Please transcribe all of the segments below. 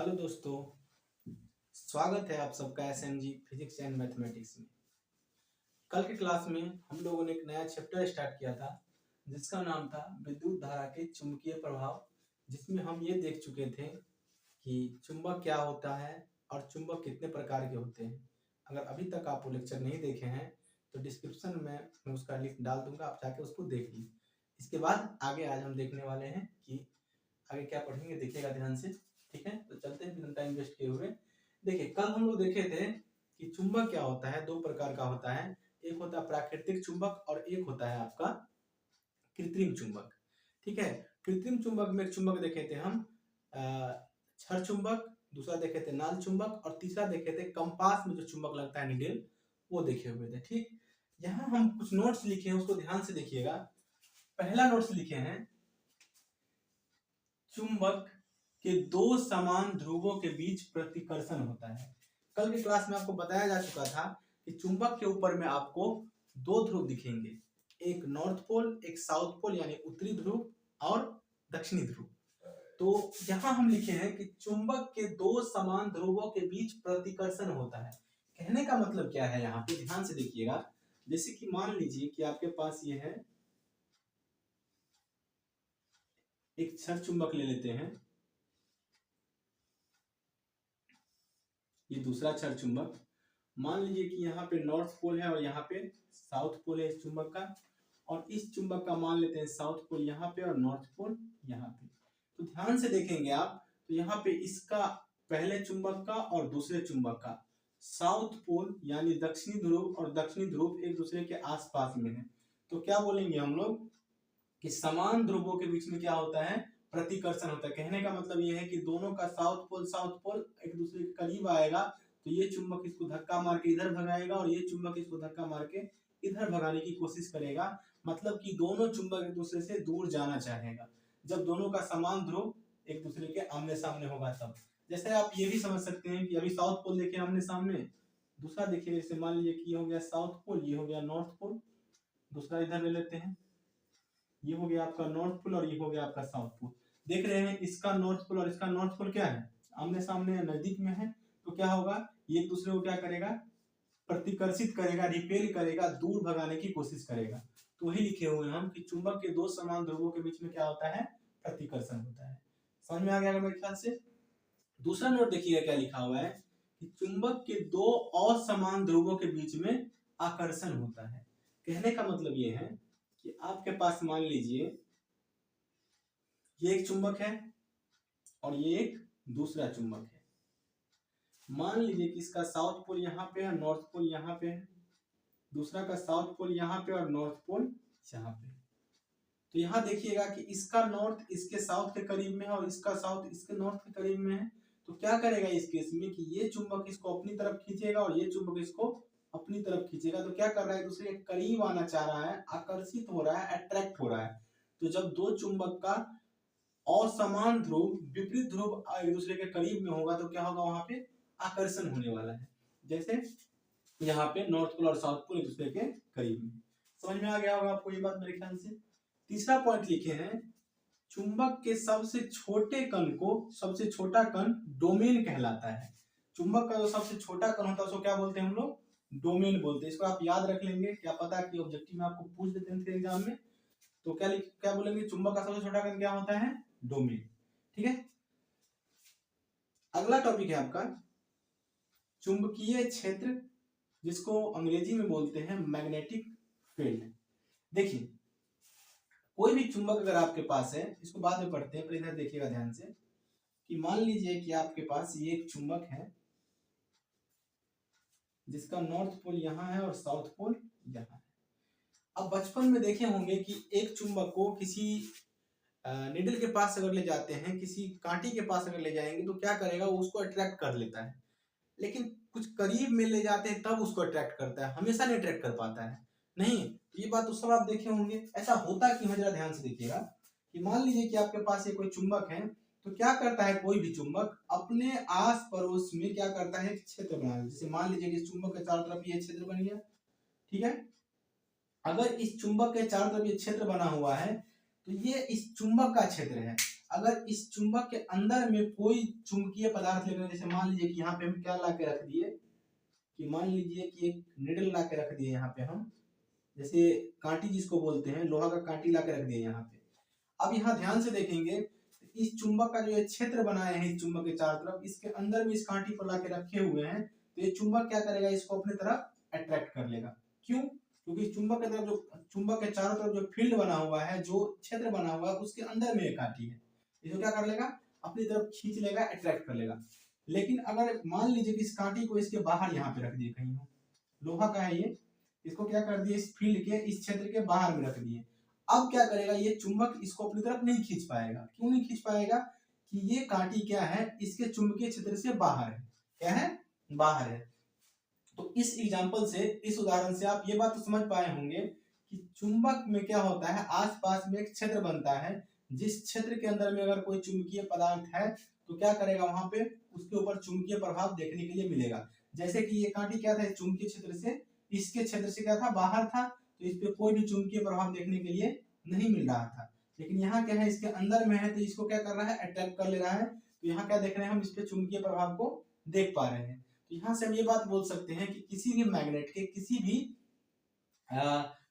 Hello दोस्तों, स्वागत है आप सबका एसएमजी फिजिक्स एंड मैथमेटिक्स में। कल की क्लास में हम लोगों ने एक नया चैप्टर स्टार्ट किया था जिसका नाम था विद्युत धारा के चुंबकीय प्रभाव, जिसमें हम ये देख चुके थे कि चुंबक क्या होता है और चुंबक कितने प्रकार के होते हैं। अगर अभी तक आप वो लेक्चर नहीं देखे हैं तो डिस्क्रिप्शन में मैं उसका लिंक डाल दूंगा, आप जाके उसको देख लीजिए। इसके बाद आगे आज हम देखने वाले हैं कि आगे क्या पढ़ेंगे, देखिएगा ध्यान से। ठीक है, तो चलते हैं बिना टाइम वेस्ट किए हुए। देखिए, कल हम लोग देखे थे कि चुंबक क्या होता है, दो प्रकार का होता है। एक होता है प्राकृतिक चुंबक और एक होता है आपका कृत्रिम चुंबक। ठीक है, कृत्रिम चुंबक में एक चुंबक देखे थे हम छड़ चुंबक, दूसरा देखे थे नाल चुंबक और तीसरा देखे थे कंपास में जो चुंबक लगता है निडल, वो देखे हुए थे। ठीक, यहाँ हम कुछ नोट्स लिखे हैं, उसको ध्यान से देखिएगा। पहला नोट्स लिखे हैं, चुंबक के दो समान ध्रुवों के बीच प्रतिकर्षण होता है। कल की क्लास में आपको बताया जा चुका था कि चुंबक के ऊपर में आपको दो ध्रुव दिखेंगे, एक नॉर्थ पोल, एक साउथ पोल, यानी उत्तरी ध्रुव और दक्षिणी ध्रुव। तो यहाँ हम लिखे हैं कि चुंबक के दो समान ध्रुवों के बीच प्रतिकर्षण होता है। कहने का मतलब क्या है, यहाँ पे ध्यान से देखिएगा। जैसे कि मान लीजिए कि आपके पास ये है एक छड़ चुंबक, ले लेते हैं ये दूसरा छड़ चुंबक। मान लीजिए कि यहाँ पे नॉर्थ पोल है और यहाँ पे साउथ पोल है इस चुंबक का, और इस चुंबक का मान लेते हैं साउथ पोल यहाँ पे और नॉर्थ पोल यहाँ पे। तो ध्यान से देखेंगे आप, तो यहाँ पे इसका पहले चुंबक का और दूसरे चुंबक का साउथ पोल यानी दक्षिणी ध्रुव और दक्षिणी ध्रुव एक दूसरे के आसपास में है। तो क्या बोलेंगे हम लोग कि समान ध्रुवों के बीच में क्या होता है, प्रतिकर्षण होता है। कहने का मतलब ये है कि दोनों का साउथ पोल एक दूसरे के करीब आएगा तो ये चुंबक इसको धक्का मार के इधर भगाएगा और ये चुंबक इसको धक्का मार के इधर भगाने की कोशिश करेगा। मतलब कि दोनों चुंबक एक दूसरे से दूर जाना चाहेगा। जब दोनों का समान ध्रुव एक दूसरे के आमने सामने होगा तब। जैसे आप ये भी समझ सकते हैं कि अभी साउथ पोल देखिए आमने सामने, दूसरा देखिए, जैसे मान लीजिए कि ये हो गया साउथ पोल, ये हो गया नॉर्थ पोल। दूसरा इधर ले लेते हैं, ये हो गया आपका नॉर्थ पोल और ये हो गया आपका साउथ पोल। देख रहे हैं इसका नॉर्थ पोल और इसका नॉर्थ पोल क्या है, आमने सामने नजदीक में है। तो क्या होगा, ये एक दूसरे को क्या करेगा, प्रतिकर्षित करेगा, रिपेल करेगा, दूर भगाने की कोशिश करेगा। तो वही लिखे हुए हैं हम कि चुंबक के दो समान ध्रुवों के बीच में क्या होता है, प्रतिकर्षण होता है। समझ में आ गया मेरे ख्याल से। दूसरा नोट देखिएगा क्या लिखा हुआ है कि चुंबक के दो असमान ध्रुवों के बीच में आकर्षण होता है। कहने का मतलब ये है कि आपके पास मान लीजिए ये एक चुंबक है और ये एक दूसरा चुंबक है। मान लीजिए कि इसका साउथ पोल यहाँ पे है, नॉर्थ पोल यहाँ पे है, दूसरा का साउथ पोल यहाँ पे और नॉर्थ पोल यहाँ पे। तो यहाँ देखिएगा कि इसका नॉर्थ इसके साउथ के करीब में है और इसका साउथ इसके नॉर्थ के करीब में है। तो क्या करेगा इस केस में कि ये चुंबक इसको अपनी तरफ खींचेगा और ये चुंबक इसको अपनी तरफ खींचेगा। तो क्या कर रहा है, दूसरे के करीब आना चाह रहा है, आकर्षित हो रहा है, अट्रैक्ट हो रहा है। तो जब दो चुंबक का असमान ध्रुव विपरीत ध्रुव एक दूसरे के करीब में होगा तो क्या होगा, वहां पे आकर्षण होने वाला है। जैसे यहाँ पे नॉर्थ पोल और साउथ पोल एक दूसरे के करीब में। समझ में आ गया होगा आपको ये बात मेरे ख्याल से। तीसरा पॉइंट लिखे हैं, चुंबक के सबसे छोटे कण को, सबसे छोटा कण डोमेन कहलाता है। चुंबक का जो सबसे छोटा कण होता है उसको क्या बोलते हैं हम लोग, डोमेन बोलते हैं। इसको आप याद रख लेंगे, क्या पता कि ऑब्जेक्टिव में आपको पूछ देते हैं एग्जाम में। तो क्या बोलेंगे, चुंबक का सबसे छोटा कण क्या होता है, डोमेन। ठीक है, अगला टॉपिक है आपका चुंबकीय क्षेत्र, जिसको अंग्रेजी में बोलते हैं मैग्नेटिक फील्ड। देखिए, कोई भी चुंबक अगर आपके पास है, इसको बाद में पढ़ते हैं, पर इधर देखिएगा ध्यान से कि मान लीजिए कि आपके पास ये एक चुंबक है जिसका नॉर्थ पोल यहाँ है और साउथ पोल यहाँ है। अब बचपन में देखे होंगे कि एक चुंबक को किसी निडल के पास अगर ले जाते हैं, किसी कांटी के पास अगर ले जाएंगे तो क्या करेगा, वो उसको अट्रैक्ट कर लेता है। लेकिन कुछ करीब में ले जाते हैं तब उसको अट्रैक्ट करता है, हमेशा नहीं अट्रैक्ट कर पाता है। नहीं, ये बात तो सब आप देखे होंगे। ऐसा होता क्यों है, जरा ध्यान से देखिएगा कि मान लीजिए कि आपके पास ये कोई चुंबक है, तो क्या करता है कोई भी चुंबक अपने आस पड़ोस में क्या करता है, क्षेत्र बना। जैसे मान लीजिए कि चुंबक के चारों तरफ ये क्षेत्र बन गया। ठीक है, अगर इस चुंबक के चारों तरफ ये क्षेत्र बना हुआ है तो ये इस चुंबक का क्षेत्र है। अगर इस चुंबक के अंदर में कोई चुंबकीय पदार्थ लेकर, जैसे मान लीजिए कि यहाँ पे हम क्या ला के रख दिए, कि मान लीजिए कि एक निडल ला के रख दिए यहाँ पे हम, जैसे कांटी जिसको बोलते हैं, लोहा का कांटी ला के रख दिए यहाँ पे। अब यहाँ ध्यान से देखेंगे, इस चुंबक का जो ये क्षेत्र बनाए हैं इस चुंबक के चारों तरफ, इसके अंदर में इस कांटी को ला के रखे हुए हैं, तो ये चुंबक क्या करेगा, इसको अपनी तरफ अट्रैक्ट कर लेगा। क्यों? क्योंकि चुंबक के तरफ जो, चुंबक के चारों तरफ जो फील्ड बना हुआ है, जो क्षेत्र बना हुआ है, उसके अंदर में एक कांटी है, इसको क्या कर लेगा, अपनी तरफ खींच लेगा, अट्रैक्ट कर लेगा। लेकिन अगर मान लीजिए कि इस कांटी को इसके बाहर यहाँ पे रख दिए, कहीं लोहा का है ये, इसको क्या कर दिए, इस फील्ड के, इस क्षेत्र के बाहर में रख दिए। अब क्या करेगा, ये चुंबक इसको अपनी तरफ नहीं खींच पाएगा। क्यों नहीं खींच पाएगा? कि ये कांटी क्या है, इसके चुंबकीय क्षेत्र से बाहर है। क्या है? बाहर है। तो इस एग्जांपल से, इस उदाहरण से आप ये बात तो समझ पाए होंगे कि चुंबक में क्या होता है, आसपास में एक क्षेत्र बनता है, जिस क्षेत्र के अंदर में अगर कोई चुंबकीय पदार्थ है तो क्या करेगा, वहां पे उसके ऊपर चुंबकीय प्रभाव देखने के लिए मिलेगा। जैसे कि ये कांटी क्या था, चुंबकीय क्षेत्र से, इसके क्षेत्र से क्या था, बाहर था, तो इस पे कोई भी चुंबकीय प्रभाव देखने के लिए नहीं मिल रहा था। लेकिन यहाँ क्या है, इसके अंदर में है, तो इसको क्या कर रहा है, अट्रैक्ट कर ले रहा है। तो यहाँ क्या देख रहे हैं हम, इस पे चुंबकीय प्रभाव को देख पा रहे हैं। तो यहाँ से हम ये बात बोल सकते हैं कि किसी भी मैग्नेट के, किसी भी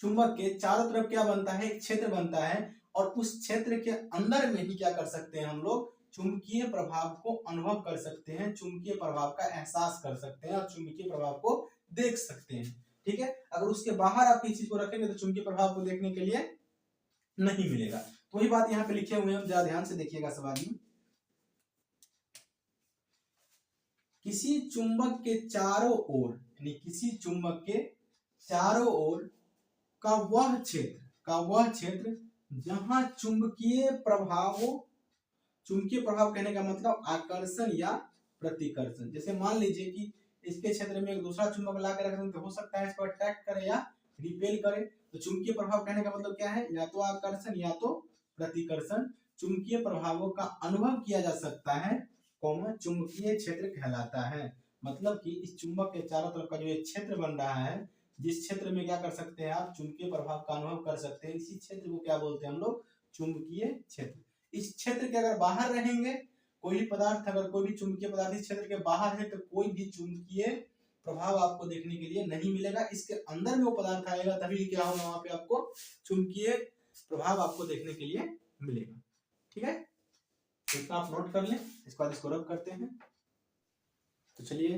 चुंबक के चारों तरफ क्या बनता है, एक क्षेत्र बनता है, और उस क्षेत्र के अंदर में ही क्या कर सकते हैं हम लोग, चुंबकीय प्रभाव को अनुभव कर सकते हैं, चुंबकीय प्रभाव का एहसास कर सकते हैं, और चुंबकीय प्रभाव को देख सकते हैं। ठीक है? अगर उसके बाहर आप किसी चीज को रखेंगे तो चुंबकीय प्रभाव को देखने के लिए नहीं मिलेगा। तो वही बात यहाँ पे लिखे हुए हैं, जरा ध्यान से देखिएगा सवाल में। किसी चुंबक के चारों ओर, यानी किसी चुंबक के चारों ओर का वह क्षेत्र जहां चुंबकीय प्रभाव, चुंबकीय प्रभाव कहने का मतलब आकर्षण या प्रतिकर्षण। जैसे मान लीजिए कि इसके क्षेत्र में एक दूसरा चुंबक ला के रख दें, तो हो सकता है इसको अट्रैक्ट करे या रिपेल करे। तो चुंबकीय प्रभाव कहने का मतलब क्या है, या तो आकर्षण या तो प्रतिकर्षण। चुंबकीय प्रभावों का अनुभव किया जा सकता है, चुंबकीय क्षेत्र कहलाता है। मतलब कि इस चुंबक के चारों तरफ का जो क्षेत्र बन रहा है, जिस क्षेत्र में क्या कर सकते हैं आप, चुंबकीय प्रभाव का अनुभव कर सकते हैं, इसी क्षेत्र को क्या बोलते हैं हम लोग, चुंबकीय क्षेत्र। इस क्षेत्र के अगर बाहर रहेंगे, कोई भी पदार्थ, अगर कोई भी चुंबकीय पदार्थ इस क्षेत्र के बाहर है, तो कोई भी चुंबकीय प्रभाव आपको देखने के लिए नहीं मिलेगा। इसके अंदर में वो पदार्थ आएगा, तभी क्या होगा, वहां पे आपको चुंबकीय प्रभाव आपको देखने के लिए मिलेगा। ठीक है? इसका आप नोट कर लें, इसके बाद इसको रब करते हैं। तो चलिए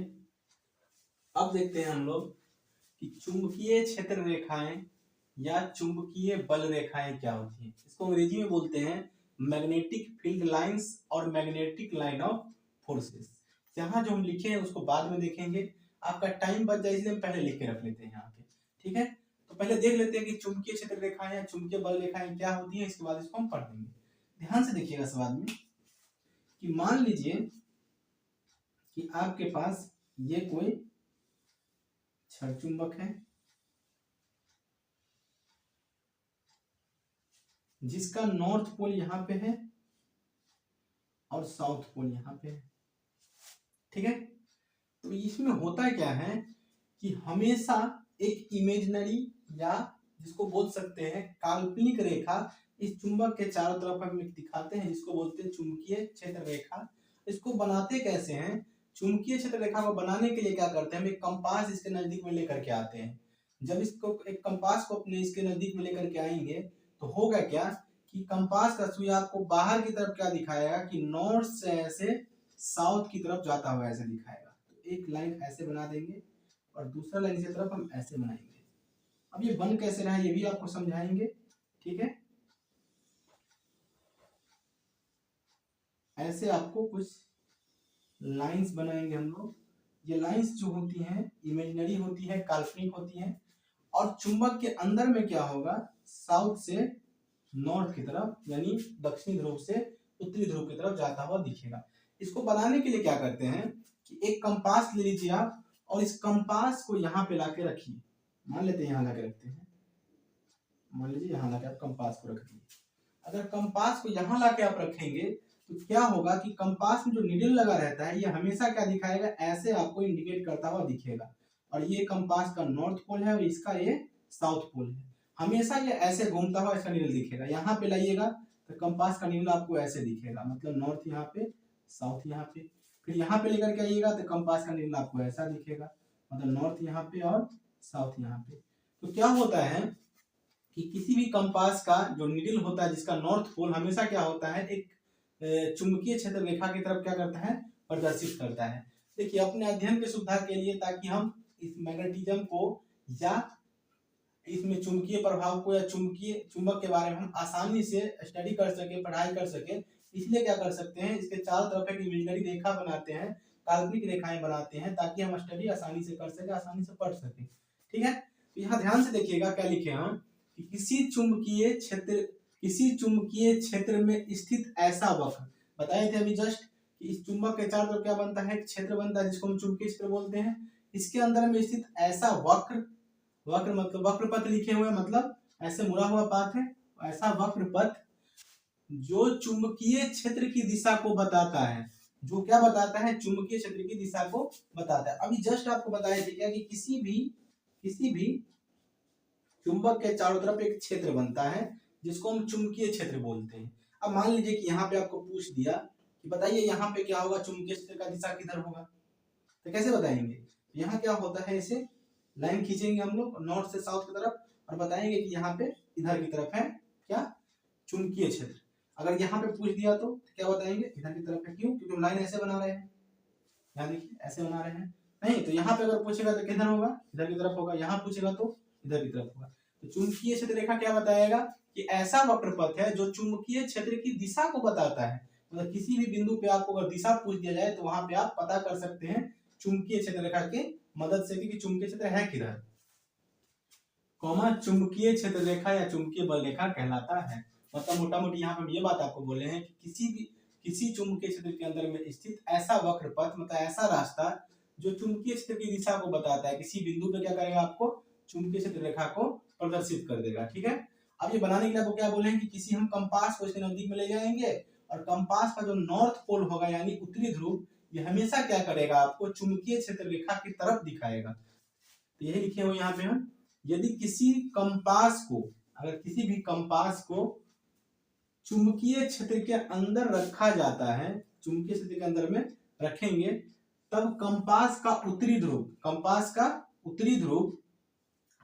अब देखते हैं हम लोग कि चुंबकीय क्षेत्र रेखाएं या चुंबकीय बल रेखाएं क्या होती हैं। इसको अंग्रेजी में बोलते हैं मैग्नेटिक फील्ड लाइंस और मैग्नेटिक लाइन ऑफ फोर्सेस। यहाँ जो हम लिखे हैं उसको बाद में देखेंगे, आपका टाइम बच जाए इसलिए हम पहले लिख के रख लेते हैं यहाँ पे। ठीक है? तो पहले देख लेते हैं कि चुंबकीय क्षेत्र रेखाएं या चुंबकीय बल रेखाएं क्या होती है, इसके बाद इसको हम पढ़ लेंगे। ध्यान से देखिएगा सवाल में, कि मान लीजिए कि आपके पास ये कोई क्षण चुंबक है, जिसका नॉर्थ पोल यहाँ पे है और साउथ पोल यहाँ पे है। ठीक है? तो इसमें होता क्या है कि हमेशा एक इमेजिनरी, या जिसको बोल सकते हैं काल्पनिक रेखा, इस चुंबक के चारों तरफ हम दिखाते हैं, जिसको बोलते हैं चुंबकीय क्षेत्र रेखा। इसको बनाते कैसे हैं, चुंबकीय क्षेत्र रेखा को बनाने के लिए क्या करते हैं, हम एक कंपास इसके नजदीक में लेकर के आते हैं। जब इसको एक कंपास को अपने इसके नजदीक में लेकर के आएंगे, तो होगा क्या कि कंपास का सुई आपको बाहर की तरफ क्या दिखाएगा, कि नॉर्थ से ऐसे साउथ की तरफ जाता हुआ ऐसे दिखाएगा। तो एक लाइन ऐसे बना देंगे और दूसरा लाइन इसी तरफ हम ऐसे बनाएंगे। अब ये बन कैसे रहा है ये भी आपको समझाएंगे। ठीक है? ऐसे आपको कुछ लाइंस बनाएंगे हम लोग। ये लाइंस जो होती हैं इमेजिनरी होती है, काल्पनिक होती हैं, और चुंबक के अंदर में क्या होगा, साउथ से नॉर्थ की तरफ, यानी दक्षिणी ध्रुव से उत्तरी ध्रुव की तरफ जाता हुआ दिखेगा। इसको बनाने के लिए क्या करते हैं कि एक कंपास ले लीजिए आप, और इस कंपास को यहाँ पे लाके रखिए। मान लेते हैं यहाँ लाके रखते हैं, मान लीजिए यहाँ लाके आप कंपास को रख दिए। अगर कंपास को यहाँ लाके आप रखेंगे तो क्या होगा कि कंपास में जो नीडल लगा रहता है, ये हमेशा क्या दिखाएगा, ऐसे आपको इंडिकेट करता हुआ दिखेगा। और ये कंपास का नॉर्थ पोल है और इसका ये साउथ पोल है। हमेशा ये ऐसे घूमता हुआ इसका नीडल दिखेगा। यहाँ पे लाइएगा तो कंपास का निडल आपको ऐसे दिखेगा, मतलब नॉर्थ यहाँ पे, साउथ यहाँ पे। फिर यहाँ पे लेकर के आइएगा तो कंपास का निडल आपको ऐसा दिखेगा, मतलब नॉर्थ यहाँ पे और साउथ यहाँ पे। तो क्या होता है कि किसी भी कंपास का जो निडल होता है जिसका नॉर्थ पोल हमेशा क्या होता है, एक चुंबकीय क्षेत्र रेखा की तरफ क्या करता है, प्रदर्शित करता है। देखिए अपने अध्ययन की सुविधा के लिए, ताकि हम इस मैग्नेटिज्म को या इसमें चुंबकीय प्रभाव को या चुंबक के बारे में हम आसानी से स्टडी कर सके, पढ़ाई कर सके, इसलिए क्या कर सकते हैं, इसके चारों तरफ एक इमेजिनरी रेखा बनाते हैं, काल्पनिक रेखाएं बनाते हैं, ताकि हम स्टडी आसानी से कर सके, आसानी से पढ़ सके। ठीक है, तो यहाँ ध्यान से देखिएगा क्या लिखे हम कि किसी चुंबकीय क्षेत्र में स्थित ऐसा वक्र, बताए थे अभी जस्ट कि इस चुंबक के चारों तरफ क्या बनता है, क्षेत्र बनता है जिसको हम चुंबकीय क्षेत्र बोलते हैं। इसके अंदर में स्थित ऐसा वक्र मतलब वक्र पथ लिखे हुए, मतलब ऐसे मुड़ा हुआ पाथ है, ऐसा वक्र पथ जो चुंबकीय क्षेत्र की दिशा को बताता है, जो क्या बताता है, चुंबकीय क्षेत्र की दिशा को बताता है। अभी जस्ट आपको बताया था क्या कि किसी भी चुंबक के चारों तरफ एक क्षेत्र बनता है जिसको हम चुंबकीय क्षेत्र बोलते हैं। अब मान लीजिए कि यहाँ पे आपको पूछ दिया कि बताइए यहाँ पे क्या होगा, चुंबकीय क्षेत्र का दिशा किधर होगा, तो कैसे बताएंगे। यहाँ क्या होता है, इसे लाइन खींचेंगे हम लोग नॉर्थ से साउथ की तरफ और बताएंगे कि यहाँ पे इधर की तरफ है क्या, चुंबकीय क्षेत्र। अगर यहाँ पे पूछ दिया तो क्या बताएंगे, इधर की तरफ है। क्यों, क्योंकि हम लाइन ऐसे बना रहे हैं, यहाँ देखिए ऐसे बना रहे हैं। नहीं तो यहाँ पे अगर पूछेगा तो किधर होगा, इधर की तरफ होगा, यहाँ पूछेगा तो इधर की तरफ होगा। तो चुंबकीय क्षेत्र रेखा क्या बताएगा कि ऐसा वक्र पथ है जो चुंबकीय क्षेत्र की दिशा को बताता है। मतलब किसी भी बिंदु पे आपको अगर दिशा पूछ दिया जाए तो वहां पे आप पता कर सकते हैं चुंबकीय क्षेत्र रेखा के मदद से कि चुंबकीय क्षेत्र है किधर, चुंबकीय क्षेत्र रेखा या चुंबकीय बल रेखा कहलाता है। मतलब मोटा मोटी यहाँ पे ये बात आपको बोले हैं कि किसी चुंबकीय क्षेत्र के अंदर में स्थित ऐसा वक्र पथ, मतलब ऐसा रास्ता जो चुंबकीय क्षेत्र की दिशा को बताता है, किसी बिंदु पे क्या करेगा, आपको चुंबकीय क्षेत्र रेखा को प्रदर्शित कर देगा। ठीक है, अब ये बनाने के लिए आपको क्या बोले हैं कि किसी हम कंपास को इसके नजदीक में ले जाएंगे और कंपास का जो नॉर्थ पोल होगा यानी उत्तरी ध्रुव, ये हमेशा क्या करेगा, आपको चुंबकीय क्षेत्र रेखा की तरफ दिखाएगा। तो यही लिखे हुए यहाँ पे हम, यदि किसी भी कंपास को चुंबकीय क्षेत्र के अंदर रखा जाता है, चुंबकीय क्षेत्र के अंदर में रखेंगे, तब कंपास का उत्तरी ध्रुव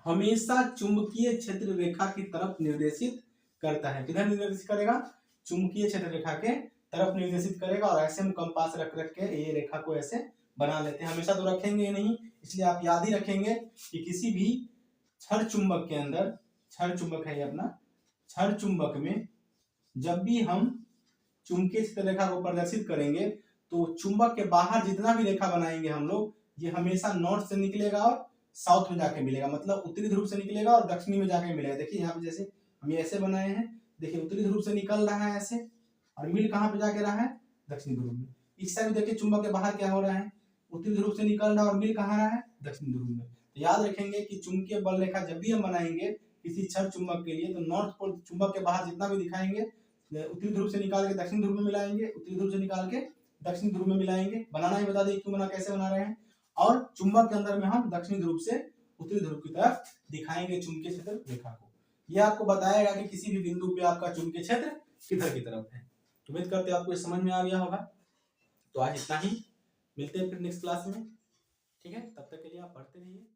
हमेशा चुंबकीय क्षेत्र रेखा की तरफ निर्देशित करता है। किधर निर्देशित करेगा, चुंबकीय क्षेत्र रेखा के तरफ निर्देशित करेगा। और ऐसे हम कंपास रख के ये रेखा को ऐसे बना लेते हैं। हमेशा तो रखेंगे नहीं, इसलिए आप याद ही रखेंगे कि किसी भी क्षण चुंबक के अंदर, क्षण चुंबक है ये अपना, क्षण चुंबक में जब भी हम चुंबकीय क्षेत्र रेखा को प्रदर्शित करेंगे तो चुंबक के बाहर जितना भी रेखा बनाएंगे हम लोग, ये हमेशा नॉर्थ से निकलेगा और साउथ में जाके मिलेगा, मतलब उत्तरी ध्रुव से निकलेगा और दक्षिणी में जाके मिलेगा। देखिए यहाँ पे जैसे हम ये ऐसे बनाए हैं, देखिए उत्तरी ध्रुव से निकल रहा है ऐसे, और मिल कहाँ पे जाके रहा है, दक्षिणी ध्रुव में। इस साइड देखिए चुंबक के बाहर क्या हो रहा है, उत्तरी ध्रुव से निकल रहा है और मिल कहाँ रहा है, दक्षिणी ध्रुव में। तो याद रखेंगे कि चुंबकीय बल रेखा जब भी हम बनाएंगे किसी क्षण चुंबक के लिए, तो नॉर्थ पोल चुंबक के बाहर जितना भी दिखाएंगे, उत्तरी ध्रुव से निकाल के दक्षिण ध्रुव में मिलाएंगे, उत्तरी ध्रुव से निकाल के दक्षिण ध्रुव में मिलाएंगे। बनाना ही बता दें क्यों कैसे बना रहे हैं। और चुंबक के अंदर में हम दक्षिणी ध्रुव से उत्तरी ध्रुव की तरफ दिखाएंगे चुंबकीय क्षेत्र रेखा को। यह आपको बताएगा कि किसी भी बिंदु पे आपका चुंबकीय क्षेत्र किधर की तरफ है। उम्मीद करते हैं आपको समझ में आ गया होगा। तो आज इतना ही, मिलते हैं फिर नेक्स्ट क्लास में। ठीक है, तब तक के लिए आप पढ़ते रहिए।